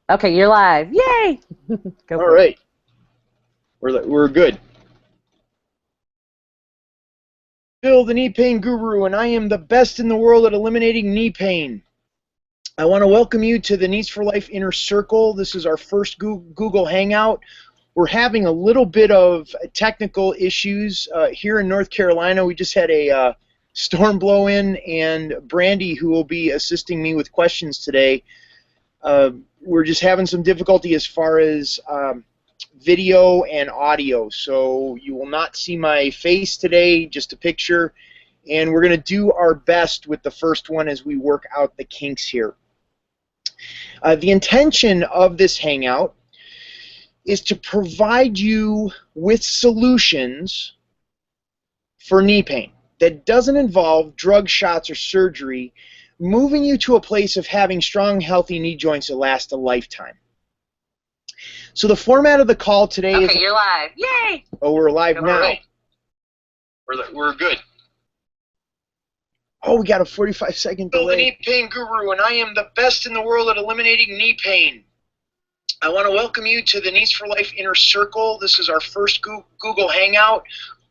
Okay, you're live. Yay! Go All for it. right, we're good. Bill, the knee pain guru, and I am the best in the world at eliminating knee pain. I want to welcome you to the Knees for Life Inner Circle. This is our first Google Hangout. We're having a little bit of technical issues here in North Carolina. We just had a storm blow in, and Brandy, who will be assisting me with questions today, we're just having some difficulty as far as video and audio, so you will not see my face today, just a picture, and we're going to do our best with the first one as we work out the kinks here. The intention of this hangout is to provide you with solutions for knee pain that doesn't involve drug shots or surgery, moving you to a place of having strong, healthy knee joints that last a lifetime. So the format of the call today is... Okay, you're live. Yay! Oh, we're live now. Right. We're good. Oh, we got a 45-second delay. Bill, the knee pain guru, and I am the best in the world at eliminating knee pain. I want to welcome you to the Knees for Life Inner Circle. This is our first Google Hangout.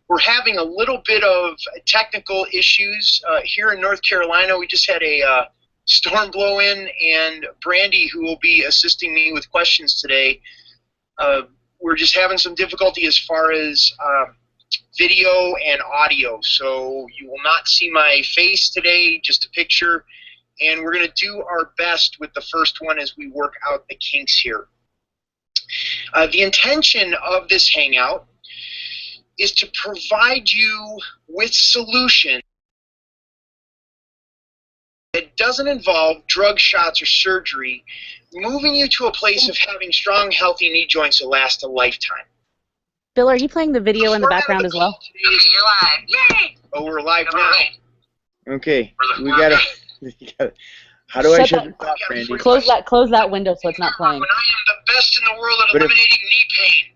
We're having a little bit of technical issues here in North Carolina. We just had a storm blow in, and Brandy, who will be assisting me with questions today, we're just having some difficulty as far as video and audio. So you will not see my face today, just a picture, and we're going to do our best with the first one as we work out the kinks here. The intention of this hangout is to provide you with solutions that doesn't involve drug shots or surgery, moving you to a place of having strong, healthy knee joints that last a lifetime. Bill, are you playing the video in the background as well? You're live. Yay! Oh, we're live now. Okay. We gotta. How do I shut this off, Randy? Close that window so it's not playing. I am the best in the world at eliminating knee pain.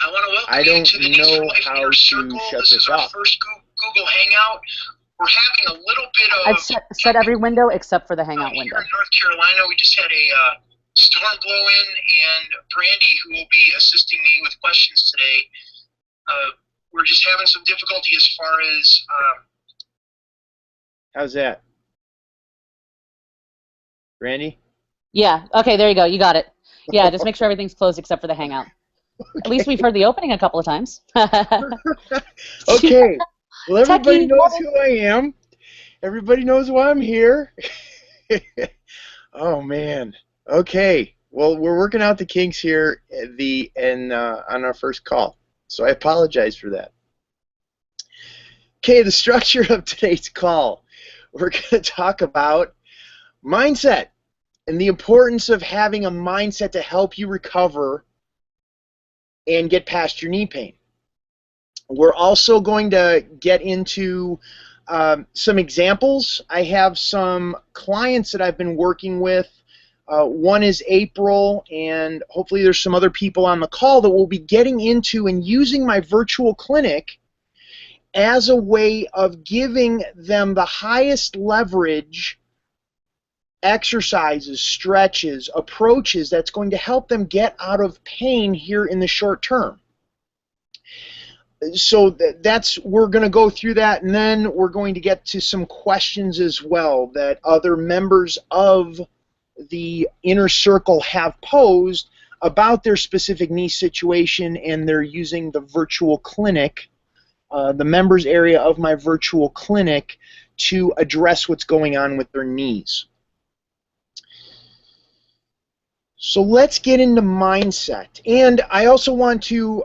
I want to welcome you to the Knees for Life Inner Circle. This is our first Google Hangout. We're having a little bit of... I've set every window except for the Hangout window. Here in North Carolina, we just had a storm blow in, and Brandy, who will be assisting me with questions today, we're just having some difficulty as far as... How's that? Brandy? Yeah, okay, there you go. You got it. Yeah, just make sure everything's closed except for the Hangout. Okay. At least we've heard the opening a couple of times. Okay. Well, everybody knows who I am. Everybody knows why I'm here. Oh, man. Okay. Well, we're working out the kinks here on our first call, so I apologize for that. Okay, the structure of today's call. We're going to talk about mindset and the importance of having a mindset to help you recover and get past your knee pain. We're also going to get into some examples. I have some clients that I've been working with. One is April, and hopefully there's some other people on the call that will be getting into and using my virtual clinic as a way of giving them the highest leverage exercises, stretches, approaches that's going to help them get out of pain here in the short term. So we're going to go through that, and then we're going to get to some questions as well that other members of the inner circle have posed about their specific knee situation, and they're using the virtual clinic, the members area of my virtual clinic, to address what's going on with their knees. So let's get into mindset. And I also want to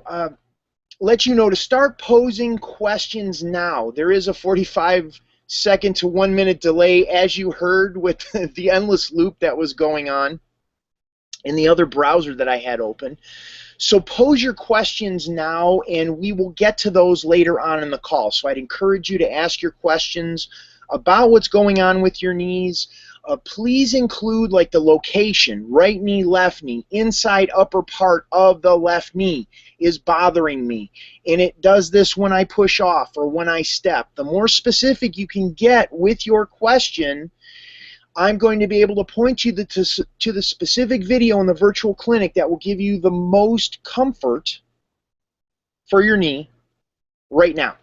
let you know to start posing questions now. There is a 45-second to 1-minute delay, as you heard with the endless loop that was going on in the other browser that I had open. So pose your questions now, and we will get to those later on in the call. So I'd encourage you to ask your questions about what's going on with your knees. Please include like the location, right knee, left knee, inside upper part of the left knee is bothering me, and it does this when I push off or when I step. The more specific you can get with your question, I'm going to be able to point you to the specific video in the virtual clinic that will give you the most comfort for your knee right now.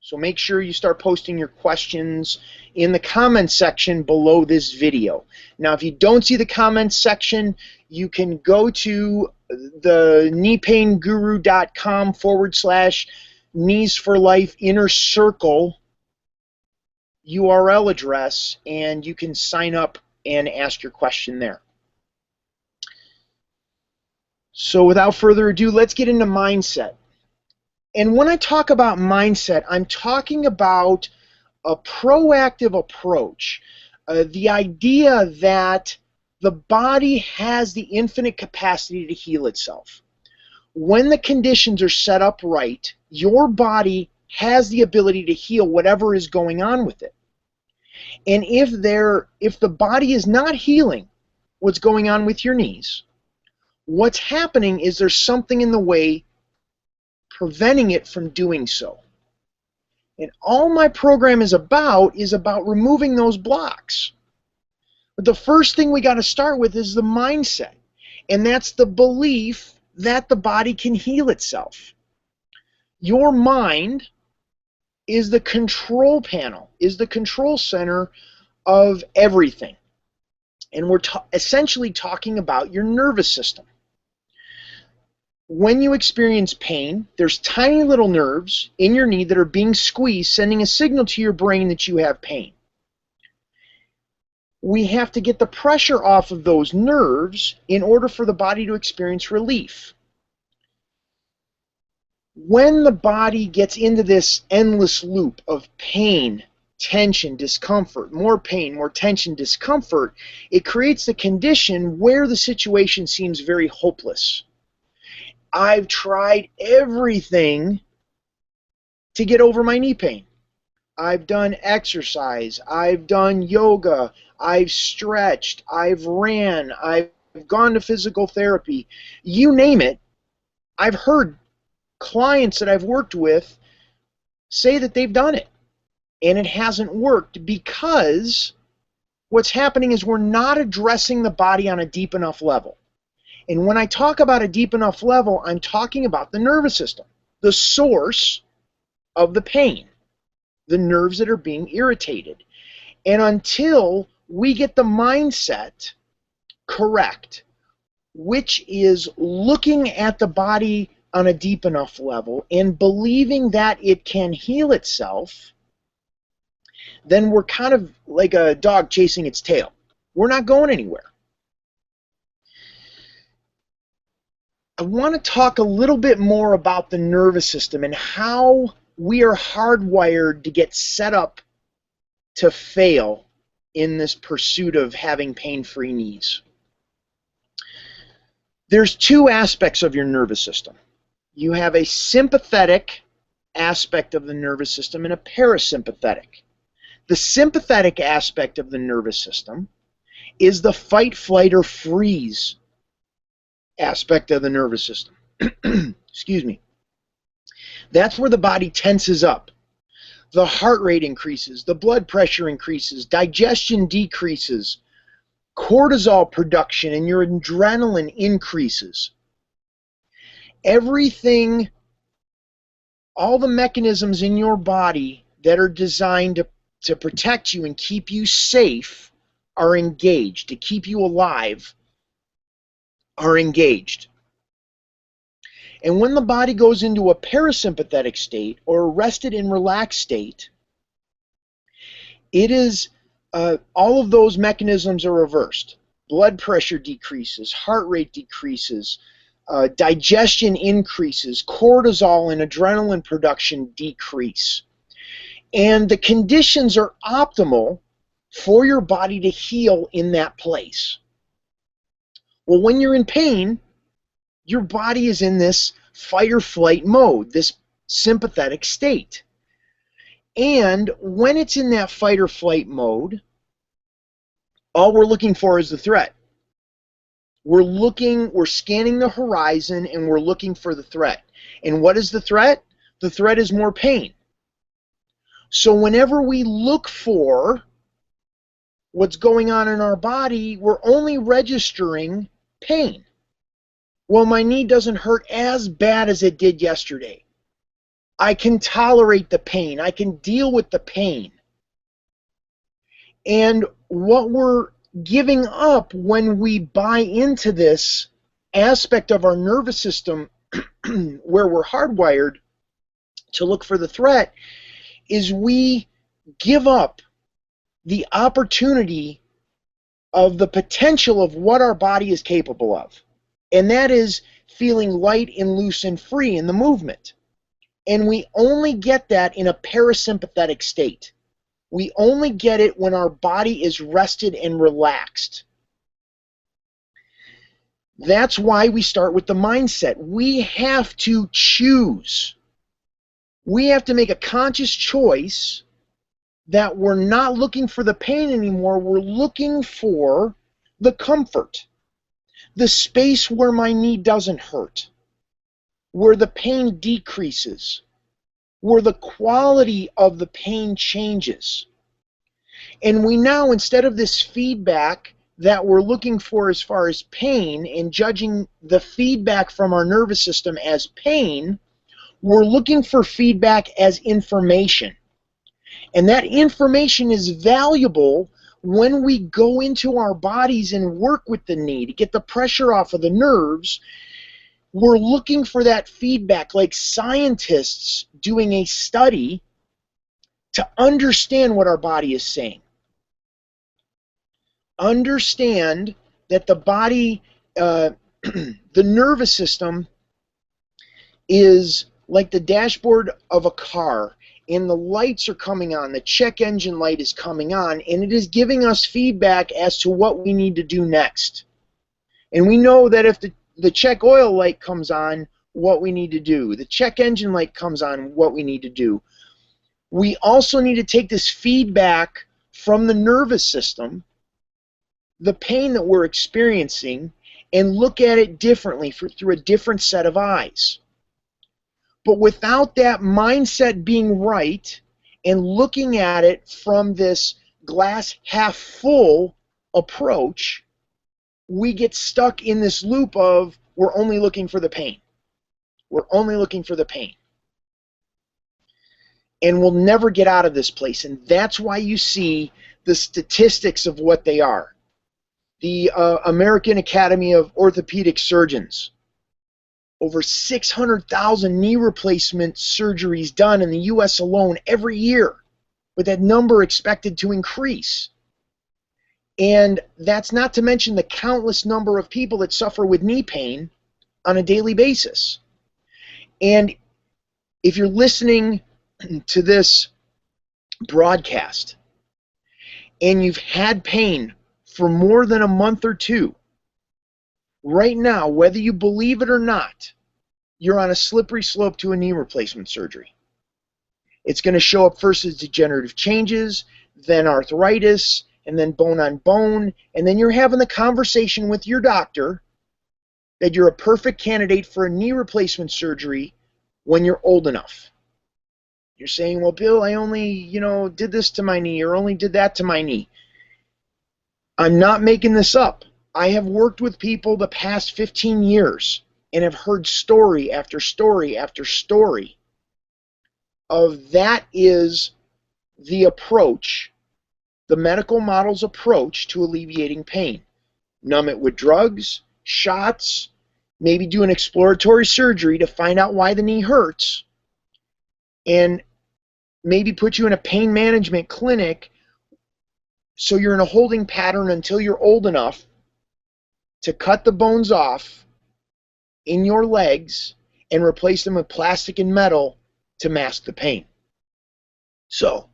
So make sure you start posting your questions in the comments section below this video. Now, if you don't see the comments section, you can go to the kneepainguru.com/knees for life inner circle URL address, and you can sign up and ask your question there. So without further ado, let's get into mindset. And when I talk about mindset, I'm talking about a proactive approach. The idea that the body has the infinite capacity to heal itself. When the conditions are set up right, your body has the ability to heal whatever is going on with it. And if the body is not healing what's going on with your knees, what's happening is there's something in the way preventing it from doing so. And all my program is about removing those blocks. But the first thing we got to start with is the mindset. And that's the belief that the body can heal itself. Your mind is the control panel, is the control center of everything. And we're essentially talking about your nervous system. When you experience pain, there's tiny little nerves in your knee that are being squeezed, sending a signal to your brain that you have pain. We have to get the pressure off of those nerves in order for the body to experience relief. When the body gets into this endless loop of pain, tension, discomfort, more pain, more tension, discomfort, it creates the condition where the situation seems very hopeless. I've tried everything to get over my knee pain. I've done exercise, I've done yoga, I've stretched, I've ran, I've gone to physical therapy. You name it. I've heard clients that I've worked with say that they've done it, and it hasn't worked because what's happening is we're not addressing the body on a deep enough level. And when I talk about a deep enough level, I'm talking about the nervous system, the source of the pain, the nerves that are being irritated. And until we get the mindset correct, which is looking at the body on a deep enough level and believing that it can heal itself, then we're kind of like a dog chasing its tail. We're not going anywhere. I want to talk a little bit more about the nervous system and how we are hardwired to get set up to fail in this pursuit of having pain-free knees. There's two aspects of your nervous system. You have a sympathetic aspect of the nervous system and a parasympathetic. The sympathetic aspect of the nervous system is the fight, flight, or freeze aspect of the nervous system. Excuse me. That's where the body tenses up. The heart rate increases, the blood pressure increases, digestion decreases, cortisol production and your adrenaline increases. Everything, all the mechanisms in your body that are designed to protect you and keep you safe are engaged, to keep you alive are engaged. And when the body goes into a parasympathetic state or a rested and relaxed state, it is all of those mechanisms are reversed. Blood pressure decreases, heart rate decreases, digestion increases, cortisol and adrenaline production decrease. And the conditions are optimal for your body to heal in that place. Well, when you're in pain, your body is in this fight or flight mode, this sympathetic state. And when it's in that fight or flight mode, all we're looking for is the threat. We're scanning the horizon and we're looking for the threat. And what is the threat? The threat is more pain. So whenever we look for what's going on in our body, we're only registering pain. Well, my knee doesn't hurt as bad as it did yesterday. I can tolerate the pain. I can deal with the pain. And what we're giving up when we buy into this aspect of our nervous system where we're hardwired to look for the threat is we give up the opportunity of the potential of what our body is capable of. And that is feeling light and loose and free in the movement. And we only get that in a parasympathetic state. We only get it when our body is rested and relaxed. That's why we start with the mindset. We have to choose. We have to make a conscious choice that we're not looking for the pain anymore. We're looking for the comfort, the space where my knee doesn't hurt, where the pain decreases, where the quality of the pain changes. And we now, instead of this feedback that we're looking for as far as pain and judging the feedback from our nervous system as pain, we're looking for feedback as information. And that information is valuable when we go into our bodies and work with the knee to get the pressure off of the nerves. We're looking for that feedback, like scientists doing a study to understand what our body is saying. Understand that the body, the nervous system is like the dashboard of a car, and the lights are coming on, the check engine light is coming on, and it is giving us feedback as to what we need to do next. And we know that if the check oil light comes on, what we need to do. The check engine light comes on, what we need to do. We also need to take this feedback from the nervous system, the pain that we're experiencing, and look at it differently through a different set of eyes. But without that mindset being right and looking at it from this glass half full approach, we get stuck in this loop of we're only looking for the pain. We're only looking for the pain. And we'll never get out of this place. And that's why you see the statistics of what they are. The American Academy of Orthopedic Surgeons, over 600,000 knee replacement surgeries done in the U.S. alone every year, with that number expected to increase. And that's not to mention the countless number of people that suffer with knee pain on a daily basis. And if you're listening to this broadcast and you've had pain for more than a month or two, right now, whether you believe it or not, you're on a slippery slope to a knee replacement surgery. It's going to show up first as degenerative changes, then arthritis, and then bone on bone, and then you're having the conversation with your doctor that you're a perfect candidate for a knee replacement surgery when you're old enough. You're saying, well, Bill, I only, did this to my knee or only did that to my knee. I'm not making this up. I have worked with people the past 15 years and have heard story after story after story of that is the approach, the medical model's approach to alleviating pain. Numb it with drugs, shots, maybe do an exploratory surgery to find out why the knee hurts, and maybe put you in a pain management clinic so you're in a holding pattern until you're old enough to cut the bones off in your legs and replace them with plastic and metal to mask the pain. So,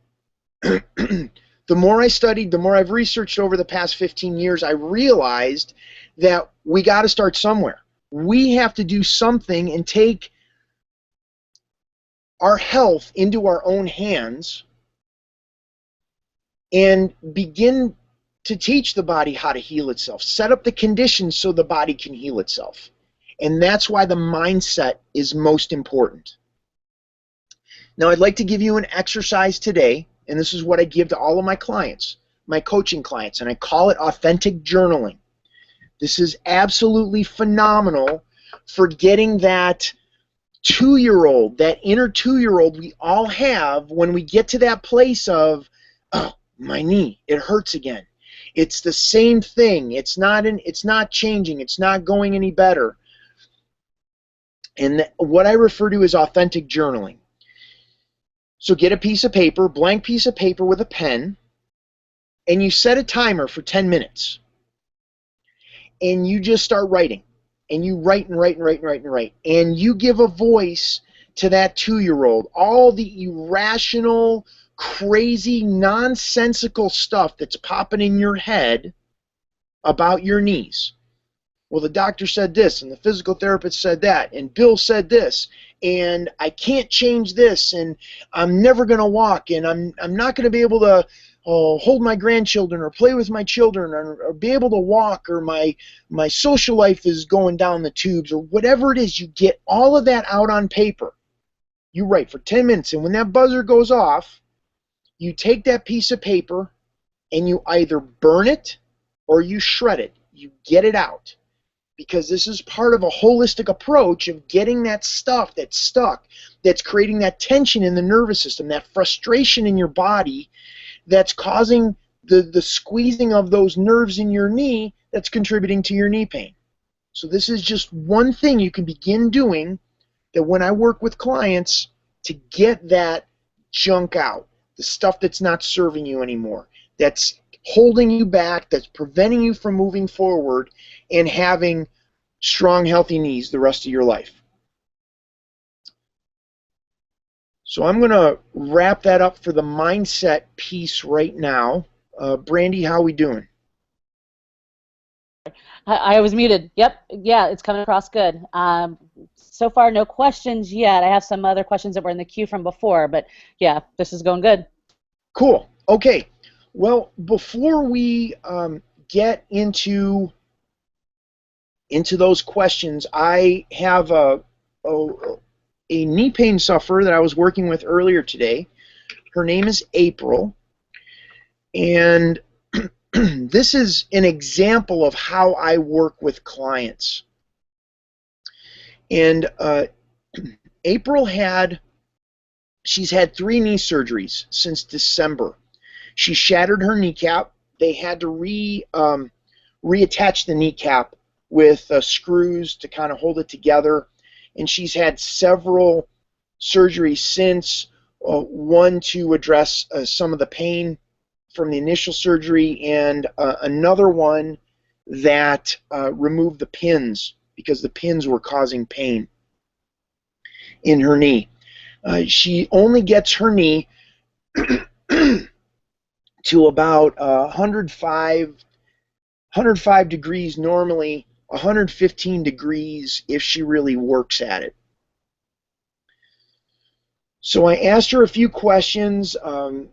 the more I studied, the more I've researched over the past 15 years, I realized that we got to start somewhere. We have to do something and take our health into our own hands and begin to teach the body how to heal itself. Set up the conditions so the body can heal itself. And that's why the mindset is most important. Now, I'd like to give you an exercise today, and this is what I give to all of my clients. my coaching clients, and I call it authentic journaling. This is absolutely phenomenal for getting that 2-year-old, that inner 2-year-old we all have when we get to that place of, oh, my knee, it hurts again. It's the same thing. It's not changing. It's not going any better. And what I refer to as authentic journaling. So get a piece of paper, blank piece of paper with a pen, and you set a timer for 10 minutes. And you just start writing. And you write and write and write and write and write. And you give a voice to that 2-year-old. All the irrational, crazy, nonsensical stuff that's popping in your head about your knees. Well, the doctor said this, and the physical therapist said that, and Bill said this, and I can't change this, and I'm never going to walk, and I'm not going to be able to hold my grandchildren or play with my children or be able to walk, or my social life is going down the tubes, or whatever it is. You get all of that out on paper. You write for 10 minutes, and when that buzzer goes off, you take that piece of paper and you either burn it or you shred it. You get it out. Because this is part of a holistic approach of getting that stuff that's stuck, that's creating that tension in the nervous system, that frustration in your body, that's causing the squeezing of those nerves in your knee that's contributing to your knee pain. So this is just one thing you can begin doing, that when I work with clients, to get that junk out, the stuff that's not serving you anymore, that's holding you back, that's preventing you from moving forward and having strong, healthy knees the rest of your life. So I'm going to wrap that up for the mindset piece right now. Brandy, how are we doing? I was muted. Yep. Yeah, it's coming across good. So far, no questions yet. I have some other questions that were in the queue from before, but yeah, this is going good. Cool. Okay. Well, before we get into those questions, I have a knee pain sufferer that I was working with earlier today. Her name is April, and this is an example of how I work with clients. And April she's had 3 knee surgeries since December. She shattered her kneecap. They had to reattach the kneecap with screws to kind of hold it together. And she's had several surgeries since, one to address some of the pain from the initial surgery, and another one that removed the pins because the pins were causing pain in her knee. She only gets her knee to about 105 degrees normally, 115 degrees if she really works at it. So I asked her a few questions.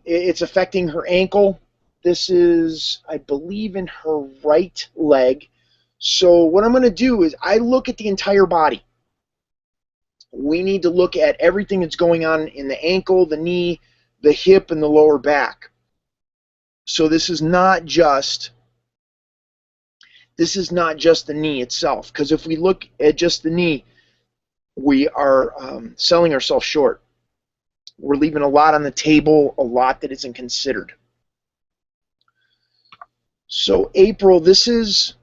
It's affecting her ankle. This is, I believe, in her right leg. So what I'm going to do is I look at the entire body. We need to look at everything that's going on in the ankle, the knee, the hip, and the lower back. So this is not just the knee itself, because if we look at just the knee, we are selling ourselves short. We're leaving a lot on the table, a lot that isn't considered. So April, this is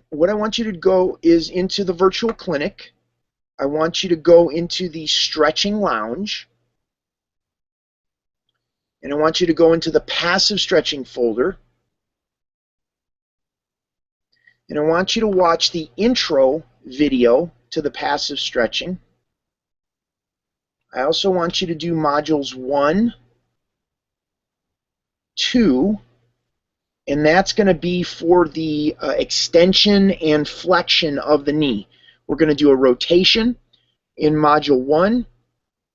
what I want you to go is into the virtual clinic. I want you to go into the stretching lounge, and I want you to go into the passive stretching folder, and I want you to watch the intro video to the passive stretching. I also want you to do modules 1, 2, and that's going to be for the extension and flexion of the knee. We're going to do a rotation in module 1,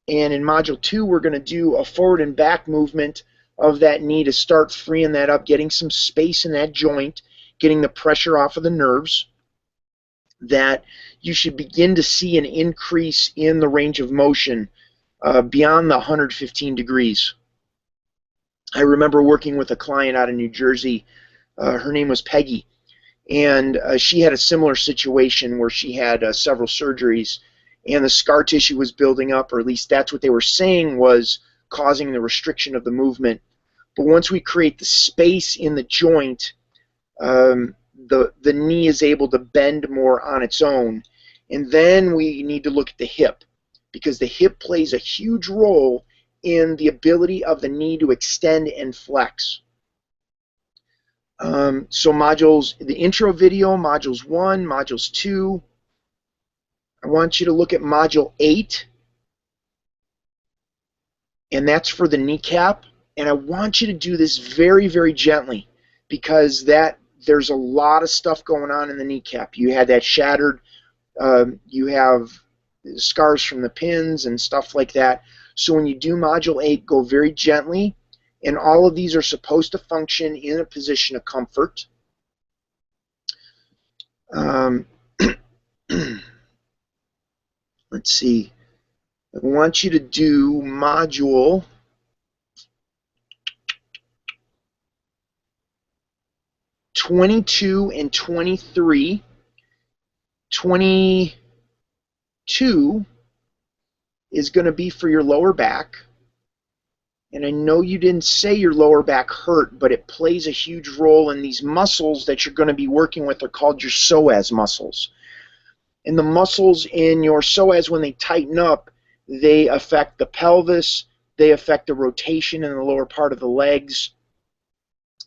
and in module 2 we're going to do a forward and back movement of that knee to start freeing that up, getting some space in that joint, getting the pressure off of the nerves, that you should begin to see an increase in the range of motion beyond the 115 degrees. I remember working with a client out of New Jersey. Her name was Peggy, and she had a similar situation where she had several surgeries, and the scar tissue was building up, or at least that's what they were saying was causing the restriction of the movement. But once we create the space in the joint, the knee is able to bend more on its own. And then we need to look at the hip, because the hip plays a huge role in the ability of the knee to extend and flex. So modules, the intro video, modules 1, modules 2. I want you to look at module 8, and that's for the kneecap. And I want you to do this very, very gently, because there's a lot of stuff going on in the kneecap. You had that shattered, you have scars from the pins and stuff like that. So when you do module 8, go very gently, and all of these are supposed to function in a position of comfort. Let's see. I want you to do module 22 and 23. 22 is going to be for your lower back. And I know you didn't say your lower back hurt, but it plays a huge role in these muscles that you're going to be working with. Are called your psoas muscles. And the muscles in your psoas, when they tighten up, they affect the pelvis, they affect the rotation in the lower part of the legs,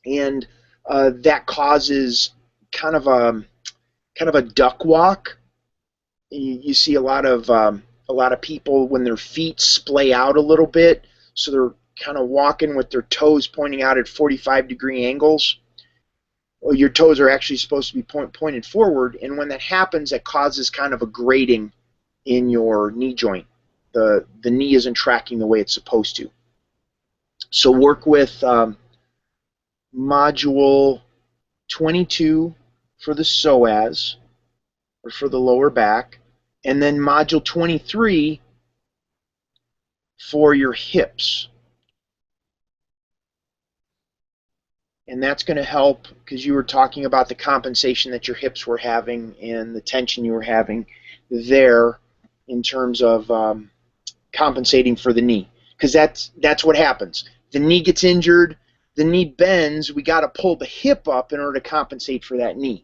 and that causes kind of a duck walk. You see a lot of people when their feet splay out a little bit, so they're kind of walking with their toes pointing out at 45-degree angles. Well, your toes are actually supposed to be pointed forward, and when that happens, it causes kind of a grating in your knee joint. The knee isn't tracking the way it's supposed to. So work with module 22 for the psoas, or for the lower back, and then module 23 for your hips. And that's going to help, because you were talking about the compensation that your hips were having and the tension you were having there in terms of compensating for the knee. Because that's what happens. The knee gets injured, the knee bends, we got to pull the hip up in order to compensate for that knee.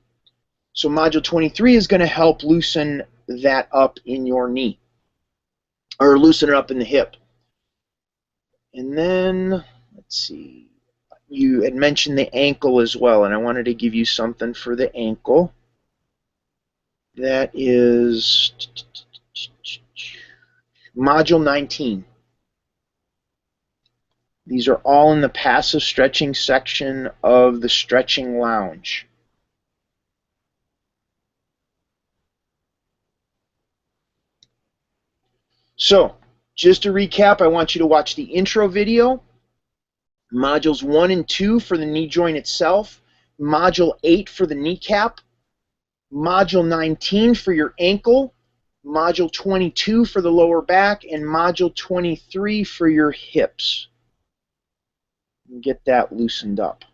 So module 23 is going to help loosen that up in your knee, or loosen it up in the hip. And then, let's see, you had mentioned the ankle as well, and I wanted to give you something for the ankle. That is module 19. These are all in the passive stretching section of the stretching lounge. So, just to recap, I want you to watch the intro video, modules 1 and 2 for the knee joint itself, module 8 for the kneecap, module 19 for your ankle, module 22 for the lower back, and module 23 for your hips. Get that loosened up.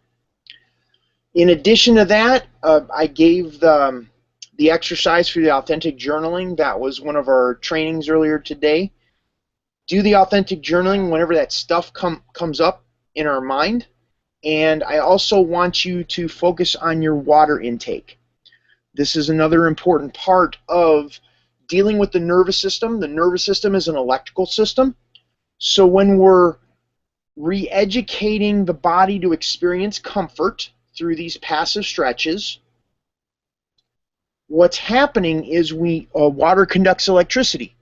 In addition to that, I gave the exercise for the authentic journaling. That was one of our trainings earlier today. Do the authentic journaling whenever that stuff comes up in our mind. And I also want you to focus on your water intake. This is another important part of dealing with the nervous system. The nervous system is an electrical system. So when we're re-educating the body to experience comfort through these passive stretches, what's happening is water conducts electricity.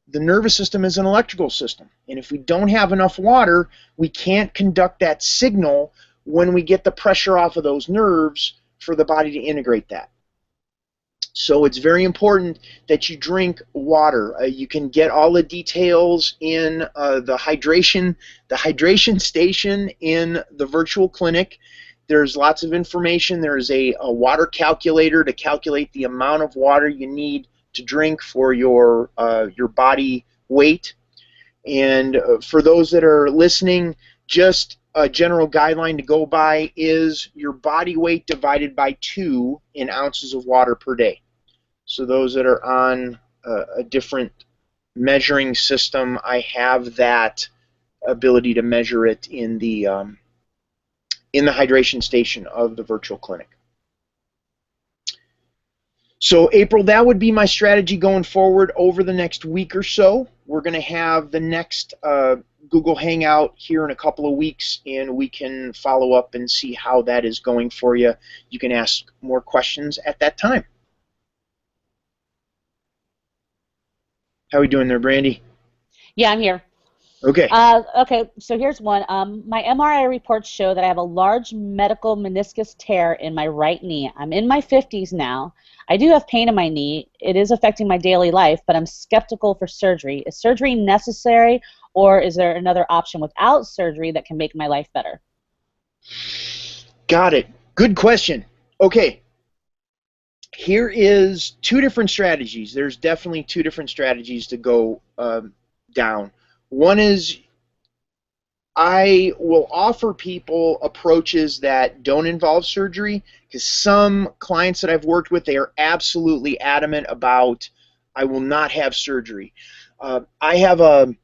The nervous system is an electrical system, and if we don't have enough water, we can't conduct that signal when we get the pressure off of those nerves for the body to integrate that. So it's very important that you drink water. You can get all the details in the hydration station in the virtual clinic. There's lots of information. There's a water calculator to calculate the amount of water you need to drink for your body weight. And for those that are listening, just a general guideline to go by is your body weight divided by 2 in ounces of water per day. So those that are on a different measuring system, I have that ability to measure it in the hydration station of the virtual clinic. So April, that would be my strategy going forward over the next week or so. We're going to have the next Google Hangout here in a couple of weeks, and we can follow up and see how that is going for you. You can ask more questions at that time. How are we doing there, Brandy? Yeah, I'm here. Okay. Okay, so here's one. My MRI reports show that I have a large medial meniscus tear in my right knee. I'm in my 50s now. I do have pain in my knee. It is affecting my daily life, but I'm skeptical for surgery. Is surgery necessary, or is there another option without surgery that can make my life better? Got it. Good question. Okay. Here is 2 different strategies. There's definitely 2 different strategies to go down. One is I will offer people approaches that don't involve surgery, because some clients that I've worked with, they are absolutely adamant about, I will not have surgery. I have a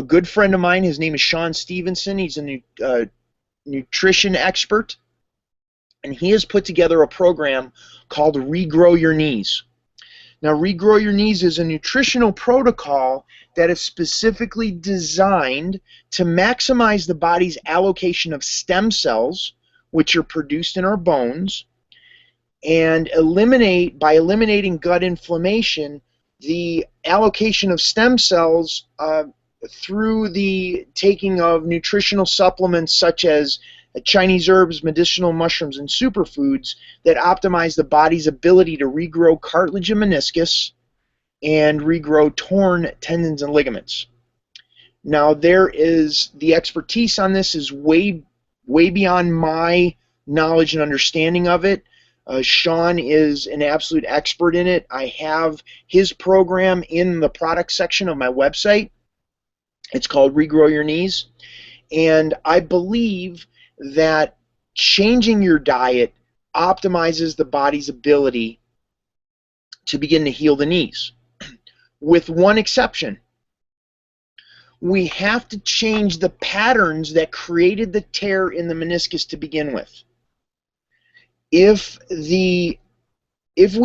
good friend of mine. His name is Sean Stevenson. He's a nutrition expert, and he has put together a program called Regrow Your Knees. Now, Regrow Your Knees is a nutritional protocol that is specifically designed to maximize the body's allocation of stem cells, which are produced in our bones, and by eliminating gut inflammation, the allocation of stem cells through the taking of nutritional supplements such as Chinese herbs, medicinal mushrooms, and superfoods that optimize the body's ability to regrow cartilage and meniscus and regrow torn tendons and ligaments. Now, the expertise on this is way beyond my knowledge and understanding of it. Sean is an absolute expert in it. I have his program in the product section of my website. It's called Regrow Your Knees, and I believe that changing your diet optimizes the body's ability to begin to heal the knees. With one exception, we have to change the patterns that created the tear in the meniscus to begin with. If we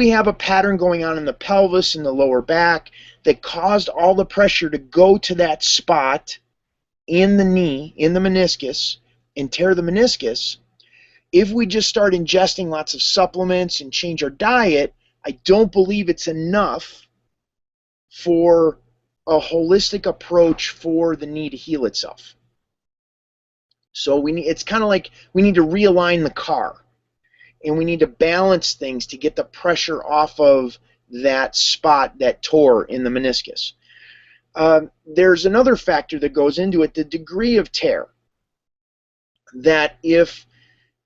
have a pattern going on in the pelvis and the lower back that caused all the pressure to go to that spot in the knee, in the meniscus, and tear the meniscus, if we just start ingesting lots of supplements and change our diet, I don't believe it's enough for a holistic approach for the knee to heal itself. So it's kind of like we need to realign the car, and we need to balance things to get the pressure off of that spot that tore in the meniscus. There's another factor that goes into it, the degree of tear. That if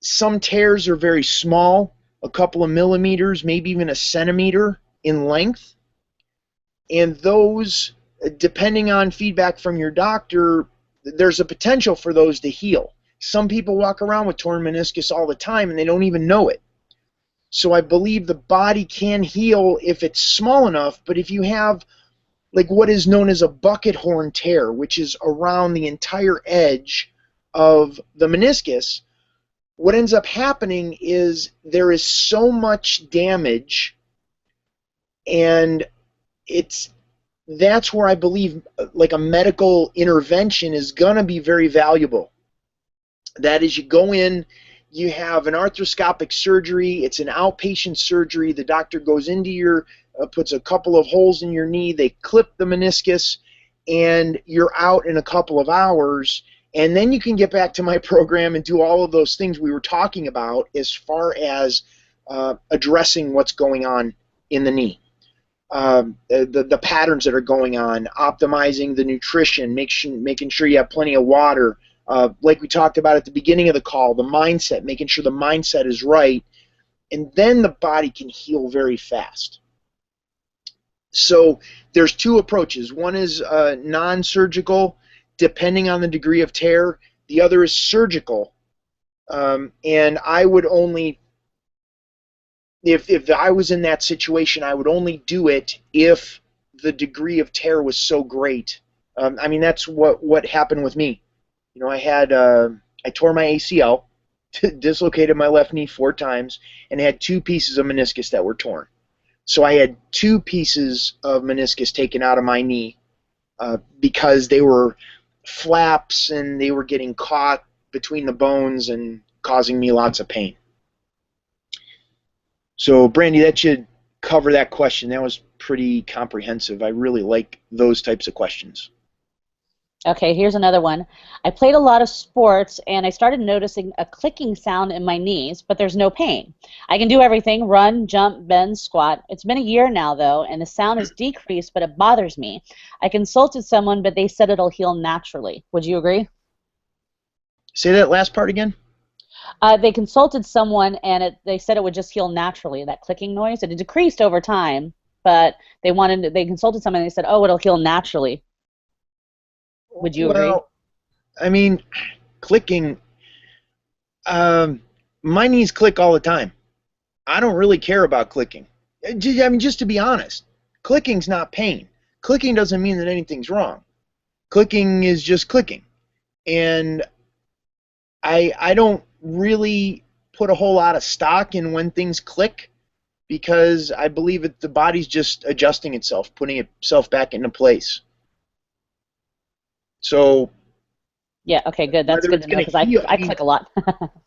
some tears are very small, a couple of millimeters, maybe even a centimeter in length, and those, depending on feedback from your doctor, there's a potential for those to heal. Some people walk around with torn meniscus all the time and they don't even know it. So I believe the body can heal if it's small enough, but if you have like what is known as a bucket horn tear, which is around the entire edge of the meniscus, what ends up happening is there is so much damage, and that's where I believe like a medical intervention is going to be very valuable. That is, you go in, you have an arthroscopic surgery, it's an outpatient surgery, the doctor goes into your, puts a couple of holes in your knee, they clip the meniscus, and you're out in a couple of hours, and then you can get back to my program and do all of those things we were talking about as far as addressing what's going on in the knee. The patterns that are going on, optimizing the nutrition, making sure you have plenty of water, like we talked about at the beginning of the call, the mindset, making sure the mindset is right, and then the body can heal very fast. So there's 2 approaches. One is non-surgical, depending on the degree of tear. the other is surgical. And I would only, if I was in that situation, I would only do it if the degree of tear was so great. I mean, that's what happened with me. You know, I tore my ACL, dislocated my left knee 4 times, and had 2 pieces of meniscus that were torn. So I had 2 pieces of meniscus taken out of my knee because they were flaps and they were getting caught between the bones and causing me lots of pain. So, Brandy, that should cover that question. That was pretty comprehensive. I really like those types of questions. Okay, here's another one. I played a lot of sports, and I started noticing a clicking sound in my knees, but there's no pain. I can do everything, run, jump, bend, squat. It's been a year now, though, and the sound has decreased, but it bothers me. I consulted someone, but they said it'll heal naturally. Would you agree? Say that last part again. They consulted someone, and they said it would just heal naturally, that clicking noise. It had decreased over time, but they consulted someone, and they said, oh, it'll heal naturally. Would you agree? Well, I mean, clicking, my knees click all the time. I don't really care about clicking. I mean, just to be honest, clicking's not pain. Clicking doesn't mean that anything's wrong. Clicking is just clicking. And I don't really put a whole lot of stock in when things click because I believe that the body's just adjusting itself, putting itself back into place. So, yeah, okay, good. That's good to know because I click a lot.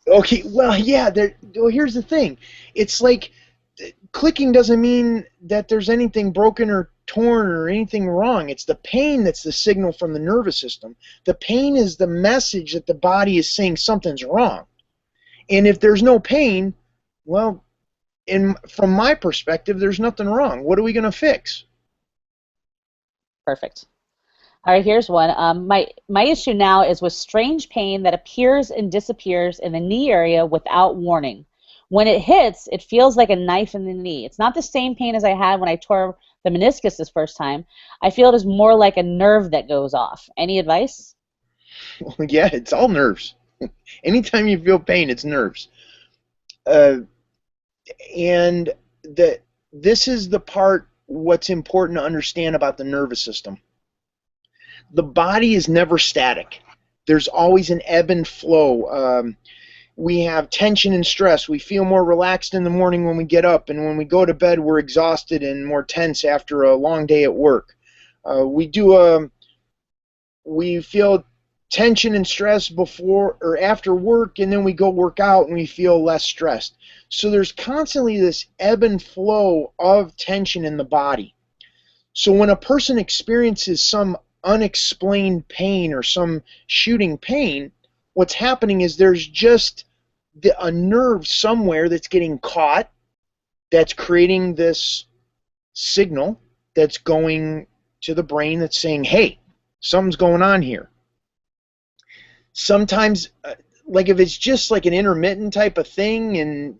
Okay, well, yeah. Well, here's the thing. It's like clicking doesn't mean that there's anything broken or torn or anything wrong. It's the pain that's the signal from the nervous system. The pain is the message that the body is saying something's wrong. And if there's no pain, well, from my perspective, there's nothing wrong. What are we going to fix? Perfect. All right, here's one. My issue now is with strange pain that appears and disappears in the knee area without warning. When it hits, it feels like a knife in the knee. It's not the same pain as I had when I tore the meniscus this first time. I feel it is more like a nerve that goes off. Any advice? Well, yeah, it's all nerves. Anytime you feel pain, it's nerves. And this is the part what's important to understand about the nervous system. The body is never static. There's always an ebb and flow. We have tension and stress. We feel more relaxed in the morning when we get up, and when we go to bed, we're exhausted and more tense after a long day at work. We feel tension and stress before or after work, and then we go work out and we feel less stressed. So there's constantly this ebb and flow of tension in the body. So when a person experiences some unexplained pain or some shooting pain, what's happening is there's just a nerve somewhere that's getting caught, that's creating this signal that's going to the brain that's saying, hey, something's going on here. Sometimes, like if it's just like an intermittent type of thing and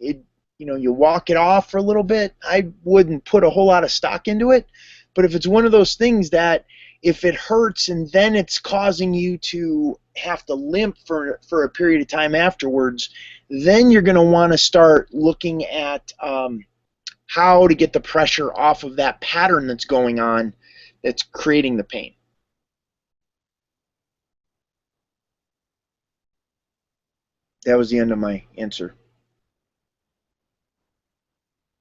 you walk it off for a little bit, I wouldn't put a whole lot of stock into it. But if it's one of those things that if it hurts and then it's causing you to have to limp for a period of time afterwards, then you're going to want to start looking at how to get the pressure off of that pattern that's going on that's creating the pain. That was the end of my answer.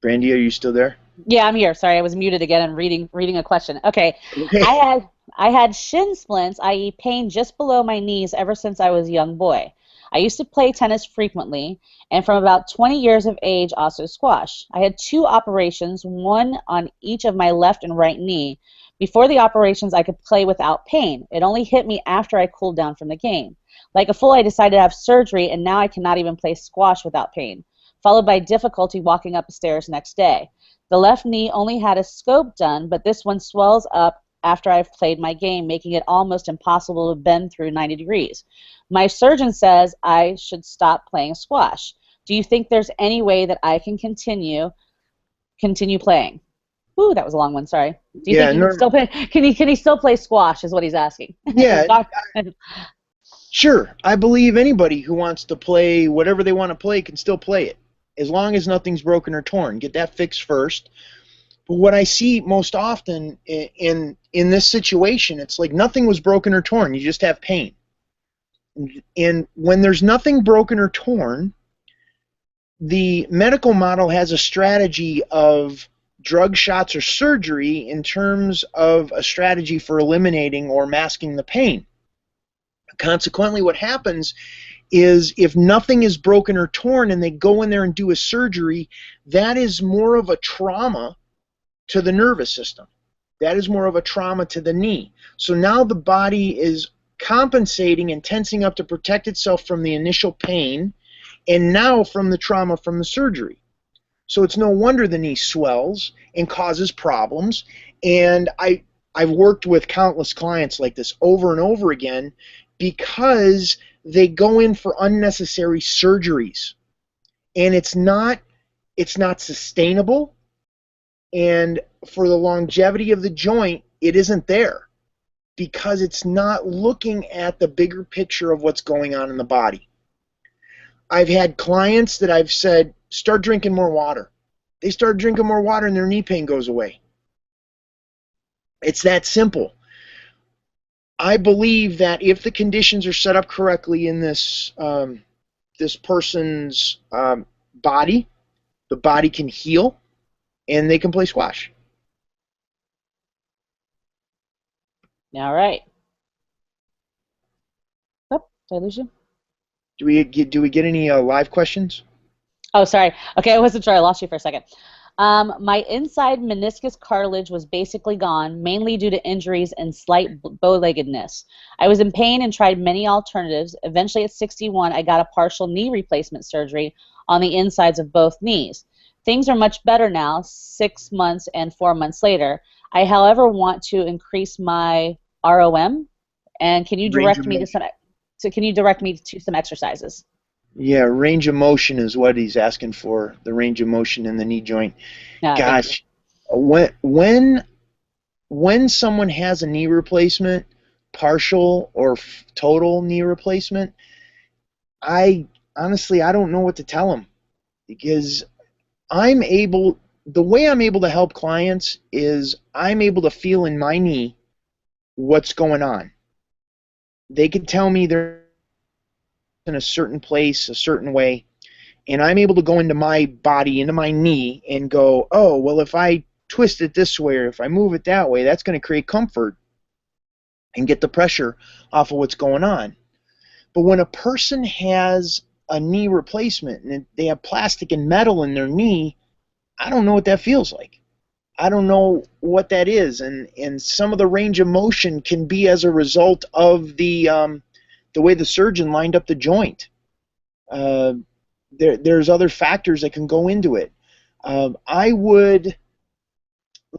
Brandy, are you still there? Yeah, I'm here. Sorry, I was muted again and reading a question. Okay. I had shin splints, i.e. pain just below my knees ever since I was a young boy. I used to play tennis frequently, and from about 20 years of age also squash. I had 2 operations, one on each of my left and right knee. Before the operations, I could play without pain. It only hit me after I cooled down from the game. Like a fool, I decided to have surgery, and now I cannot even play squash without pain, followed by difficulty walking up the stairs next day. The left knee only had a scope done, but this one swells up after I've played my game, making it almost impossible to bend through 90 degrees. My surgeon says I should stop playing squash. Do you think there's any way that I can continue playing? Ooh, that was a long one, sorry. Do you think he can still play? Can he still play squash is what he's asking. Yeah. Sure, I believe anybody who wants to play whatever they want to play can still play it, as long as nothing's broken or torn. Get that fixed first. But what I see most often in this situation, it's like nothing was broken or torn. You just have pain. And when there's nothing broken or torn, the medical model has a strategy of drug shots or surgery in terms of a strategy for eliminating or masking the pain. Consequently, what happens is if nothing is broken or torn and they go in there and do a surgery, that is more of a trauma to the nervous system. That is more of a trauma to the knee. So now the body is compensating and tensing up to protect itself from the initial pain and now from the trauma from the surgery. So it's no wonder the knee swells and causes problems. And I've worked with countless clients like this over and over again because they go in for unnecessary surgeries. And it's not sustainable. And for the longevity of the joint, it isn't there because it's not looking at the bigger picture of what's going on in the body. I've had clients that I've said, start drinking more water. They start drinking more water and their knee pain goes away. It's that simple. I believe that if the conditions are set up correctly in this this person's body, the body can heal and they can play squash. All right. Oh, did I lose you? Do we get any live questions? Oh, sorry. Okay, I wasn't sure. I lost you for a second. My inside meniscus cartilage was basically gone, mainly due to injuries and slight bow-leggedness. I was in pain and tried many alternatives. Eventually, at 61, I got a partial knee replacement surgery on the insides of both knees. Things are much better now, 6 months and 4 months later. I, however, want to increase my ROM, and can you direct me to some exercises? Yeah, range of motion is what he's asking for, the range of motion in the knee joint. Gosh, when someone has a knee replacement, partial or total knee replacement, I honestly I don't know what to tell them because the way I'm able to help clients is I'm able to feel in my knee what's going on. They can tell me they're in a certain place, a certain way, and I'm able to go into my body, into my knee, and go, oh, well, if I twist it this way or if I move it that way, that's going to create comfort and get the pressure off of what's going on. But when a person has a knee replacement and they have plastic and metal in their knee, I don't know what that feels like. I don't know what that is, and some of the range of motion can be as a result of the way the surgeon lined up the joint. There's other factors that can go into it. Let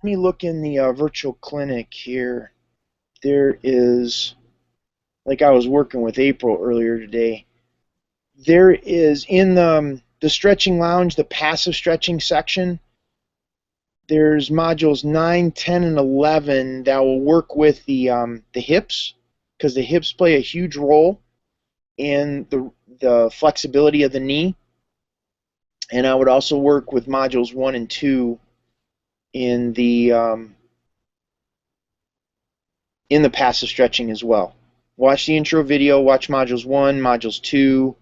me look in the virtual clinic here. There is, like I was working with April earlier today, there is in the stretching lounge, the passive stretching section, there's modules 9, 10, and 11 that will work with the hips, because the hips play a huge role in the flexibility of the knee. And I would also work with modules 1 and 2 in the passive stretching as well. Watch the intro video, watch modules 1, modules 2,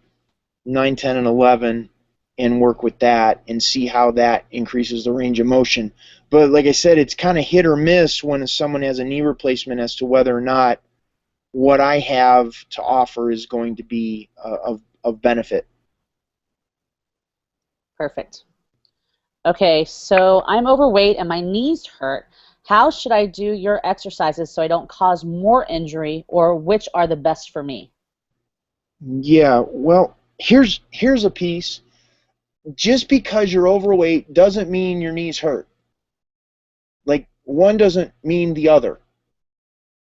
9, 10, and 11, and work with that and see how that increases the range of motion. But like I said, it's kind of hit or miss when someone has a knee replacement as to whether or not what I have to offer is going to be of benefit. Perfect. Okay, so I'm overweight and my knees hurt. How should I do your exercises so I don't cause more injury, or which are the best for me? Yeah, well, here's a piece. Just because you're overweight doesn't mean your knees hurt. Like, one doesn't mean the other.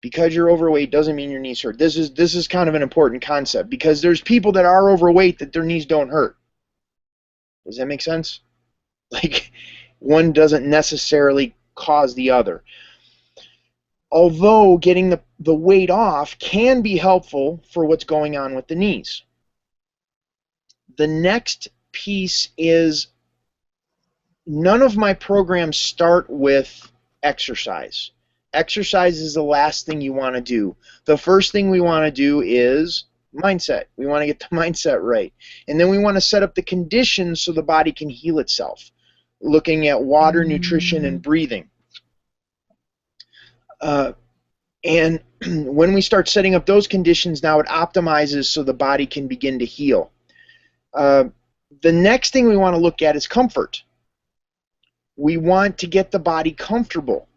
Because you're overweight doesn't mean your knees hurt. This is kind of an important concept because there's people that are overweight that their knees don't hurt. Does that make sense? Like, one doesn't necessarily cause the other. although getting the weight off can be helpful for what's going on with the knees. The next piece is none of my programs start with exercise. Exercise is the last thing you want to do. The first thing we want to do is mindset. We want to get the mindset right. And then we want to set up the conditions so the body can heal itself, looking at water, nutrition, and breathing. And when we start setting up those conditions, now it optimizes so the body can begin to heal. The next thing we want to look at is comfort. We want to get the body comfortable.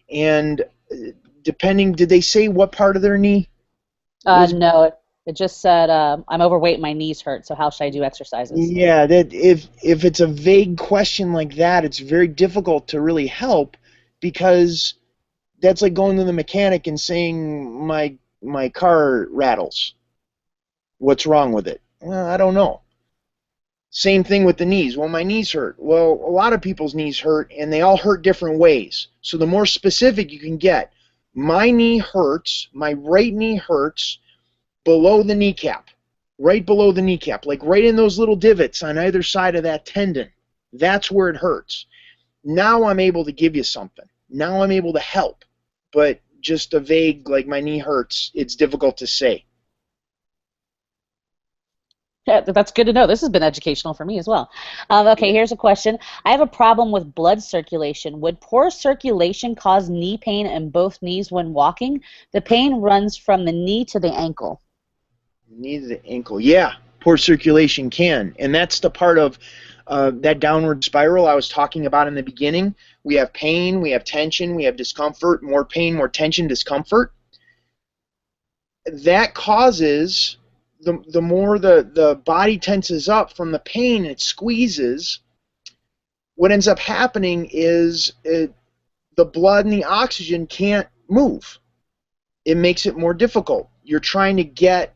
And depending, did they say what part of their knee? No, it just said I'm overweight, my knees hurt, so how should I do exercises? Yeah, that if it's a vague question like that, it's very difficult to really help, because that's like going to the mechanic and saying my car rattles. What's wrong with it? Well, I don't know. Same thing with the knees. Well, my knees hurt. Well, a lot of people's knees hurt, and they all hurt different ways. So the more specific you can get, my knee hurts, my right knee hurts below the kneecap, right below the kneecap, like right in those little divots on either side of that tendon. That's where it hurts. Now I'm able to give you something. Now I'm able to help. But just a vague, like my knee hurts, it's difficult to say. Yeah, that's good to know. This has been educational for me as well. Okay, here's a question. I have a problem with blood circulation. Would poor circulation cause knee pain in both knees when walking? The pain runs from the knee to the ankle. Knee to the ankle. Yeah, poor circulation can. And that's the part of that downward spiral I was talking about in the beginning. We have pain, we have tension, we have discomfort, more pain, more tension, discomfort. That causes... The more the body tenses up from the pain, it squeezes. What ends up happening is the blood and the oxygen can't move. It makes it more difficult. You're trying to get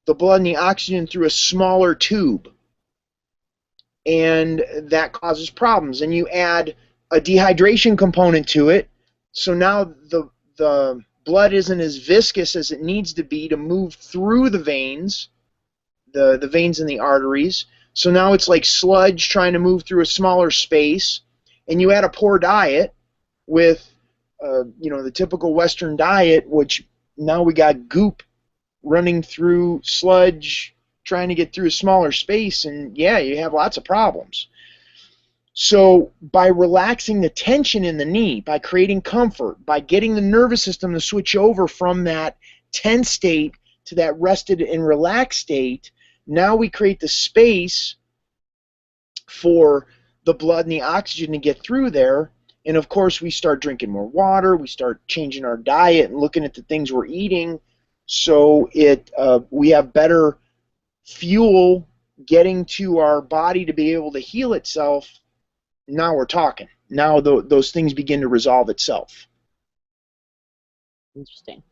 the blood and the oxygen through a smaller tube, and that causes problems. And you add a dehydration component to it, so now the blood isn't as viscous as it needs to be to move through the veins, the veins and the arteries. So now it's like sludge trying to move through a smaller space. And you add a poor diet with, the typical Western diet, which now we got goop running through sludge trying to get through a smaller space, and yeah, you have lots of problems. So by relaxing the tension in the knee, by creating comfort, by getting the nervous system to switch over from that tense state to that rested and relaxed state, now we create the space for the blood and the oxygen to get through there. And of course, we start drinking more water, we start changing our diet and looking at the things we're eating, so we have better fuel getting to our body to be able to heal itself. Now we're talking. Now those things begin to resolve itself. Interesting.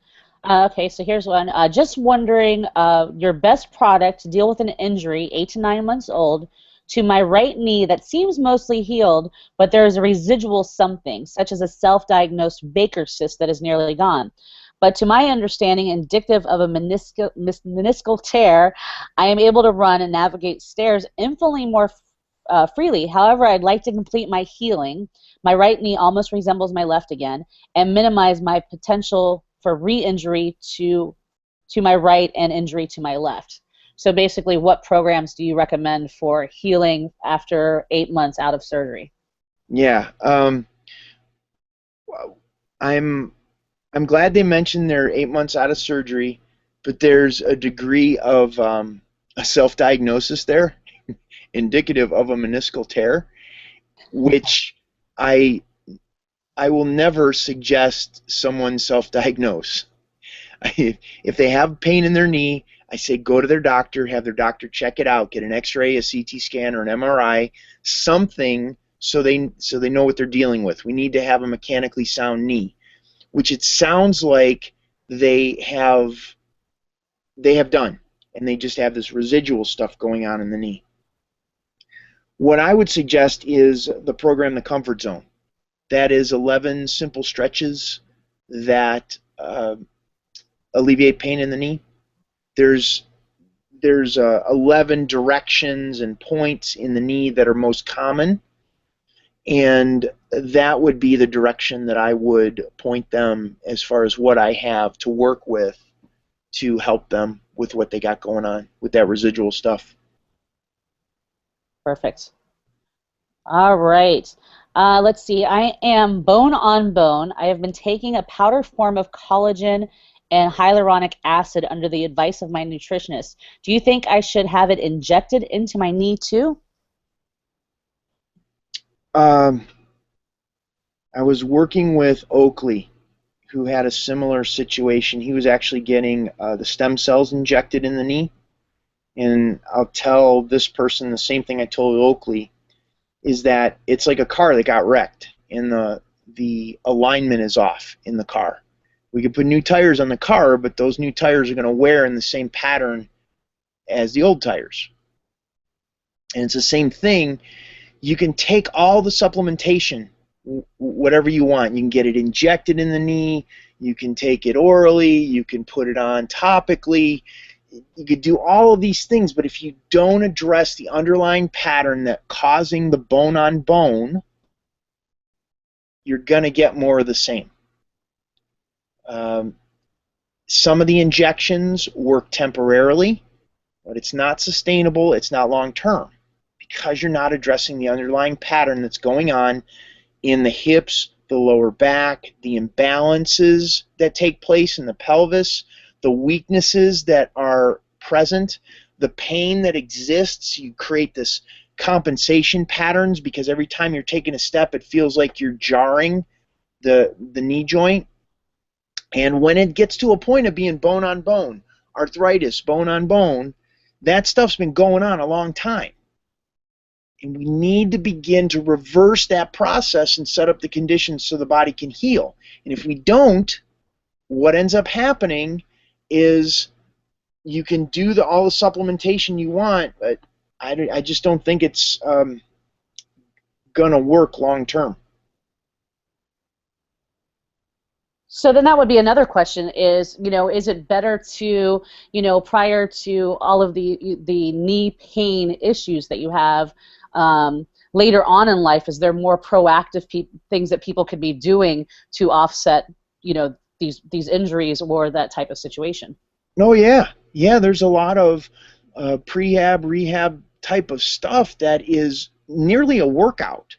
Okay, so here's one. Just wondering your best product to deal with an injury, 8 to 9 months old, to my right knee that seems mostly healed, but there is a residual something, such as a self-diagnosed Baker's cyst that is nearly gone. But to my understanding, indicative of a meniscal tear, I am able to run and navigate stairs infinitely more freely. However, I'd like to complete my healing. My right knee almost resembles my left again, and minimize my potential for re-injury to my right and injury to my left. So basically, what programs do you recommend for healing after 8 months out of surgery? Yeah, I'm glad they mentioned they're 8 months out of surgery, but there's a degree of a self-diagnosis there, indicative of a meniscal tear, which I will never suggest someone self-diagnose. If they have pain in their knee, I say go to their doctor, have their doctor check it out, get an X-ray, a CT scan, or an MRI, something so they know what they're dealing with. We need to have a mechanically sound knee, which it sounds like they have done, and they just have this residual stuff going on in the knee. What I would suggest is the program, The Comfort Zone. That is 11 simple stretches that alleviate pain in the knee. There's 11 directions and points in the knee that are most common, and that would be the direction that I would point them as far as what I have to work with to help them with what they got going on with that residual stuff. Perfect. All right. Let's see. I am bone on bone. I have been taking a powder form of collagen and hyaluronic acid under the advice of my nutritionist. Do you think I should have it injected into my knee too? I was working with Oakley, who had a similar situation. He was actually getting the stem cells injected in the knee. And I'll tell this person the same thing I told Oakley, is that it's like a car that got wrecked and the alignment is off in the car. We could put new tires on the car, but those new tires are going to wear in the same pattern as the old tires. And it's the same thing. You can take all the supplementation, whatever you want. You can get it injected in the knee, you can take it orally, you can put it on topically. You could do all of these things, but if you don't address the underlying pattern that causing the bone on bone, you're going to get more of the same. Some of the injections work temporarily, but it's not sustainable, it's not long term, because you're not addressing the underlying pattern that's going on in the hips, the lower back, the imbalances that take place in the pelvis, the weaknesses that are present, the pain that exists. You create this compensation patterns because every time you're taking a step it feels like you're jarring the knee joint. And when it gets to a point of being bone on bone, arthritis, bone on bone, that stuff's been going on a long time. And we need to begin to reverse that process and set up the conditions so the body can heal. And if we don't, what ends up happening is you can do all the supplementation you want, but I just don't think it's going to work long term. So then that would be another question is, is it better to, prior to all of the knee pain issues that you have later on in life, is there more proactive things that people could be doing to offset, these injuries or that type of situation? Oh, yeah. Yeah, there's a lot of prehab, rehab type of stuff that is nearly a workout.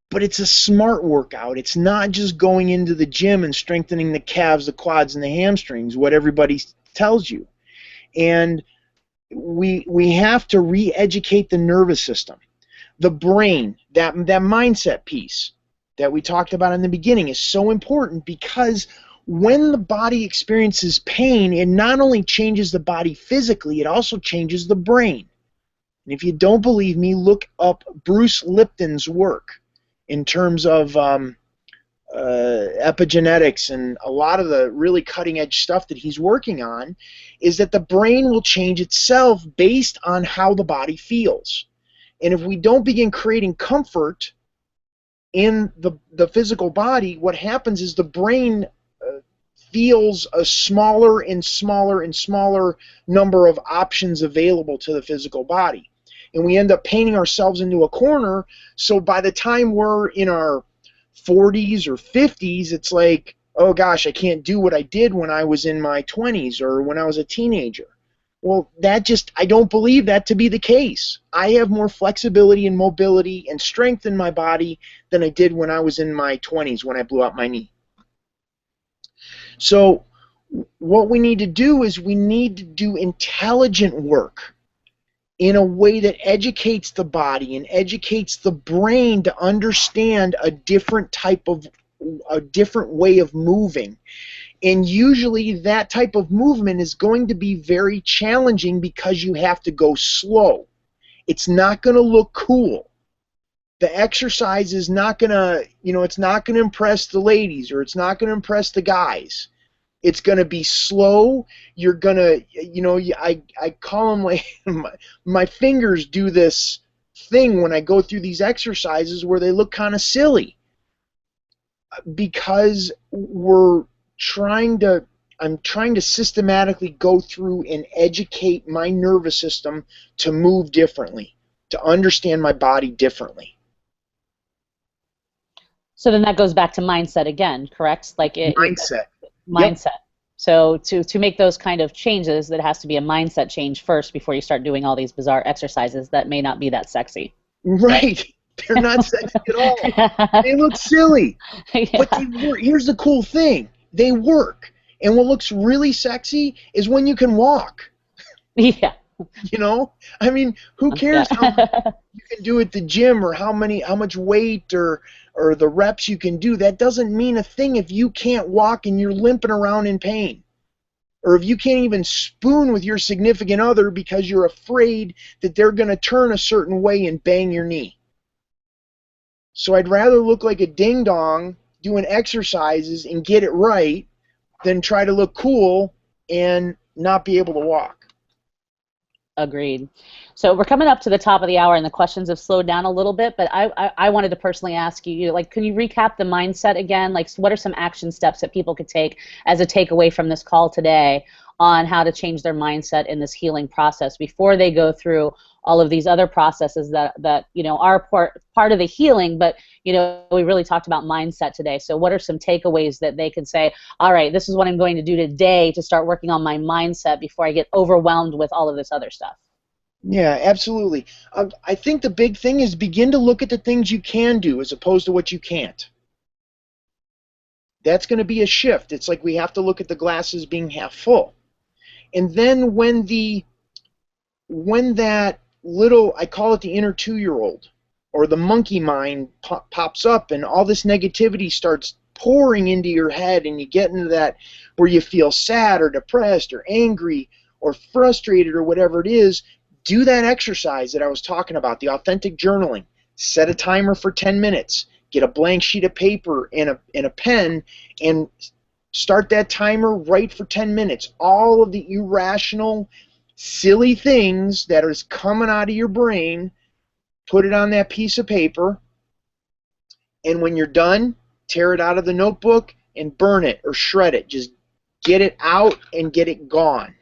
But it's a smart workout. It's not just going into the gym and strengthening the calves, the quads, and the hamstrings, what everybody tells you. And we have to re-educate the nervous system. The brain, that mindset piece that we talked about in the beginning is so important, because when the body experiences pain, it not only changes the body physically, it also changes the brain. And if you don't believe me, look up Bruce Lipton's work in terms of epigenetics and a lot of the really cutting-edge stuff that he's working on, is that the brain will change itself based on how the body feels. And if we don't begin creating comfort in the physical body, what happens is the brain feels a smaller and smaller and smaller number of options available to the physical body. And we end up painting ourselves into a corner, so by the time we're in our 40s or 50s, it's like, oh gosh, I can't do what I did when I was in my 20s or when I was a teenager. Well, I don't believe that to be the case. I have more flexibility and mobility and strength in my body than I did when I was in my 20s when I blew out my knee. So what we need to do is we need to do intelligent work in a way that educates the body and educates the brain to understand a different way of moving. And usually that type of movement is going to be very challenging because you have to go slow. It's not going to look cool. The exercise is not going to, it's not going to impress the ladies, or it's not going to impress the guys. It's going to be slow. You're going to, I call them like, my fingers do this thing when I go through these exercises where they look kind of silly, because we're trying to I'm trying to systematically go through and educate my nervous system to move differently, to understand my body differently. So then that goes back to mindset again, correct? Like Mindset. Yep. mindset. So to make those kind of changes, that has to be a mindset change first before you start doing all these bizarre exercises that may not be that sexy. Right. They're not sexy at all. They look silly. Yeah. But they work. Here's the cool thing. They work. And what looks really sexy is when you can walk. Yeah. You know? I mean, who cares how much you can do at the gym or how much weight or the reps you can do? That doesn't mean a thing if you can't walk and you're limping around in pain. Or if you can't even spoon with your significant other because you're afraid that they're going to turn a certain way and bang your knee. So I'd rather look like a ding-dong doing exercises and get it right than try to look cool and not be able to walk. Agreed. So we're coming up to the top of the hour, and the questions have slowed down a little bit. But I wanted to personally ask you, like, can you recap the mindset again? Like, what are some action steps that people could take as a takeaway from this call today on how to change their mindset in this healing process before they go through all of these other processes that you know are part of the healing? But you know, we really talked about mindset today. So what are some takeaways that they can say, all right, this is what I'm going to do today to start working on my mindset before I get overwhelmed with all of this other stuff? Yeah, absolutely. I think the big thing is begin to look at the things you can do as opposed to what you can't. That's going to be a shift. It's like we have to look at the glass as being half full. And then when that little, I call it the inner 2-year-old, or the monkey mind pops up and all this negativity starts pouring into your head, and you get into that where you feel sad or depressed or angry or frustrated or whatever it is, do that exercise that I was talking about, the authentic journaling. Set a timer for 10 minutes. Get a blank sheet of paper and a pen and start that timer right for 10 minutes. All of the irrational, silly things that is coming out of your brain, put it on that piece of paper, and when you're done, tear it out of the notebook and burn it or shred it. Just get it out and get it gone.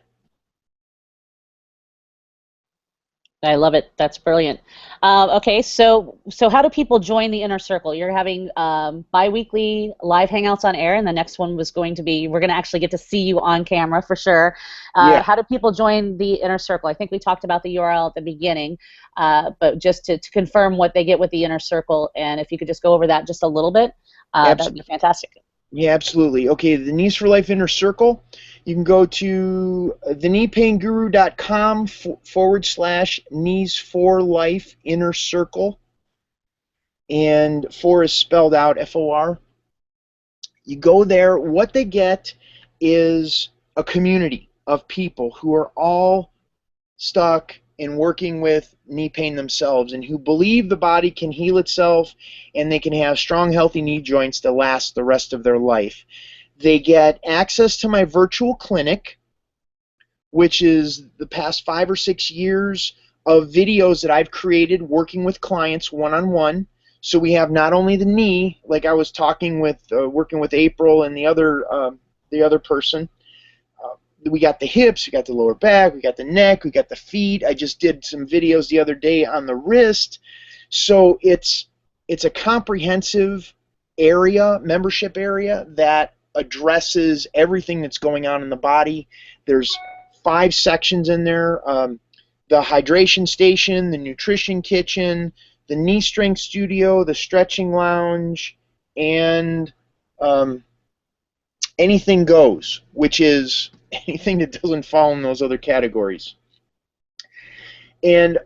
I love it. That's brilliant. Okay, so how do people join the inner circle? You're having bi-weekly live hangouts on air, and the next one was going to be, we're going to actually get to see you on camera for sure. Yeah. How do people join the inner circle? I think we talked about the URL at the beginning, but just to confirm what they get with the inner circle, and if you could just go over that just a little bit, that would be fantastic. Yeah, absolutely. Okay, the Knees for Life Inner Circle. You can go to thekneepainguru.com / Knees for Life Inner Circle. And 4 is spelled out, F-O-R. You go there. What they get is a community of people who are all stuck in working with knee pain themselves and who believe the body can heal itself and they can have strong, healthy knee joints that last the rest of their life. They get access to my virtual clinic, which is the past 5 or 6 years of videos that I've created working with clients one-on-one. So we have not only the knee, like I was talking with, working with April and the other person. We got the hips, we got the lower back, we got the neck, we got the feet. I just did some videos the other day on the wrist. So it's a comprehensive area, membership area, that addresses everything that's going on in the body. There's 5 sections in there. The hydration station, the nutrition kitchen, the knee strength studio, the stretching lounge, and anything goes, which is anything that doesn't fall in those other categories. And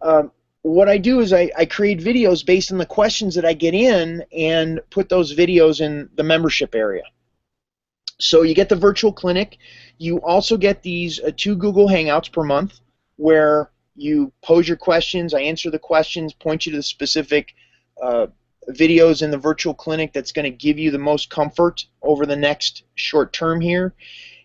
what I do is I create videos based on the questions that I get in and put those videos in the membership area. So you get the virtual clinic. You also get these 2 Google Hangouts per month where you pose your questions, I answer the questions, point you to the specific videos in the virtual clinic that's going to give you the most comfort over the next short term here.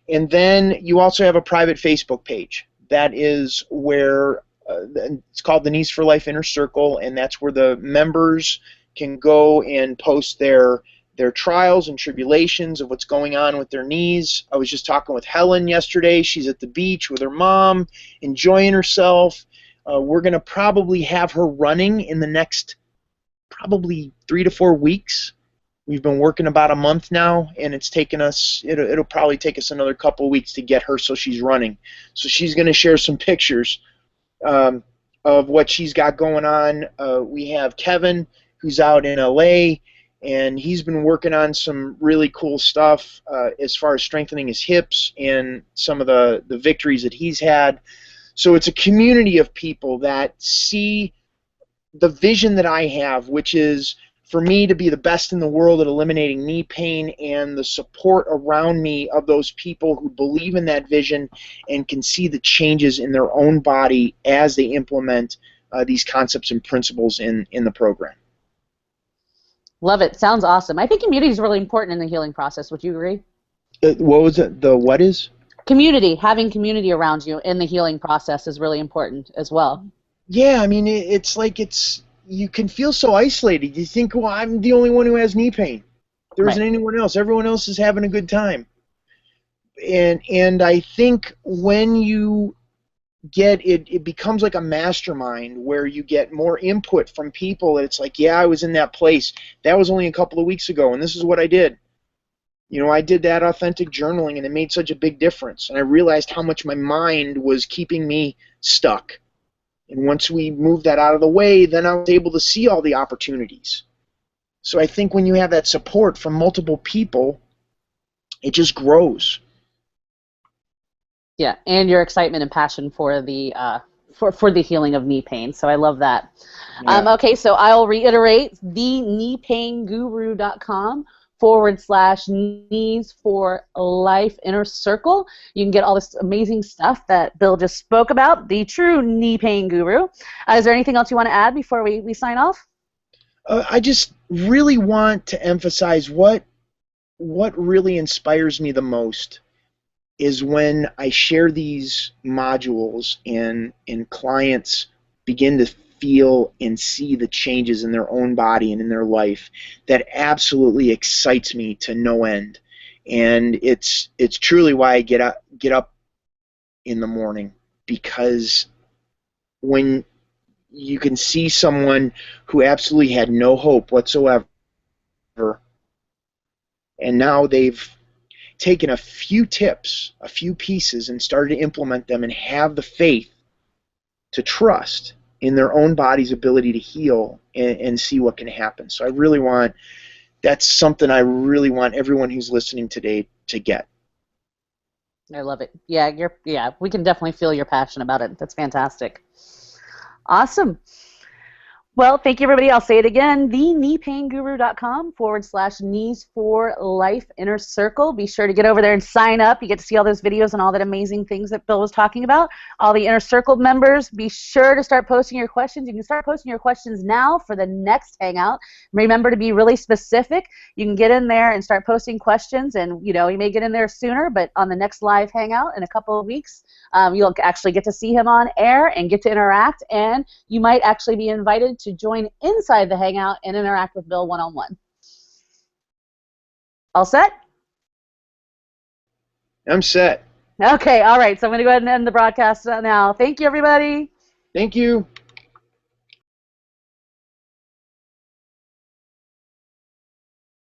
And then you also have a private Facebook page. That is where it's called the Knees for Life Inner Circle, and that's where the members can go and post their their trials and tribulations of what's going on with their knees. I was just talking with Helen yesterday. She's at the beach with her mom, enjoying herself. We're going to probably have her running in the next probably 3 to 4 weeks. We've been working about a month now, and it's taken us, it'll probably take us another couple of weeks to get her so she's running. So she's going to share some pictures of what she's got going on. We have Kevin, who's out in LA, and he's been working on some really cool stuff as far as strengthening his hips and some of the victories that he's had. So it's a community of people that see the vision that I have, which is for me to be the best in the world at eliminating knee pain, and the support around me of those people who believe in that vision and can see the changes in their own body as they implement these concepts and principles in the program. Love it. Sounds awesome. I think community is really important in the healing process. Would you agree? What was it? The what is? Community. Having community around you in the healing process is really important as well. Yeah, I mean, it's like you can feel so isolated. You think, well, I'm the only one who has knee pain. There isn't anyone else. Everyone else is having a good time. And I think when you get it becomes like a mastermind where you get more input from people. It's like, yeah, I was in that place. That was only a couple of weeks ago, and this is what I did. You know, I did that authentic journaling, and it made such a big difference. And I realized how much my mind was keeping me stuck. And once we moved that out of the way, then I was able to see all the opportunities. So I think when you have that support from multiple people, it just grows. Yeah, and your excitement and passion for the healing of knee pain. So I love that. Yeah. Okay, so I'll reiterate thekneepainguru.com/knees for life inner circle. You can get all this amazing stuff that Bill just spoke about, the true knee pain guru. Is there anything else you want to add before we sign off? I just really want to emphasize what really inspires me the most is when I share these modules and clients begin to feel and see the changes in their own body and in their life. That absolutely excites me to no end. And it's truly why I get up in the morning, because when you can see someone who absolutely had no hope whatsoever, and now they've taken a few tips, a few pieces, and started to implement them and have the faith to trust in their own body's ability to heal and see what can happen. So that's something I really want everyone who's listening today to get. I love it. Yeah, we can definitely feel your passion about it. That's fantastic. Awesome. Well, thank you, everybody. I'll say it again, thekneepainguru.com/knees for life inner circle. Be sure to get over there and sign up. You get to see all those videos and all that amazing things that Bill was talking about. All the inner circle members, be sure to start posting your questions. You can start posting your questions now for the next hangout. Remember to be really specific. You can get in there and start posting questions, and you may get in there sooner, but on the next live hangout in a couple of weeks, you'll actually get to see him on air and get to interact, and you might actually be invited to join inside the hangout and interact with Bill one-on-one. All set? I'm set. Okay, all right. So I'm going to go ahead and end the broadcast now. Thank you, everybody. Thank you.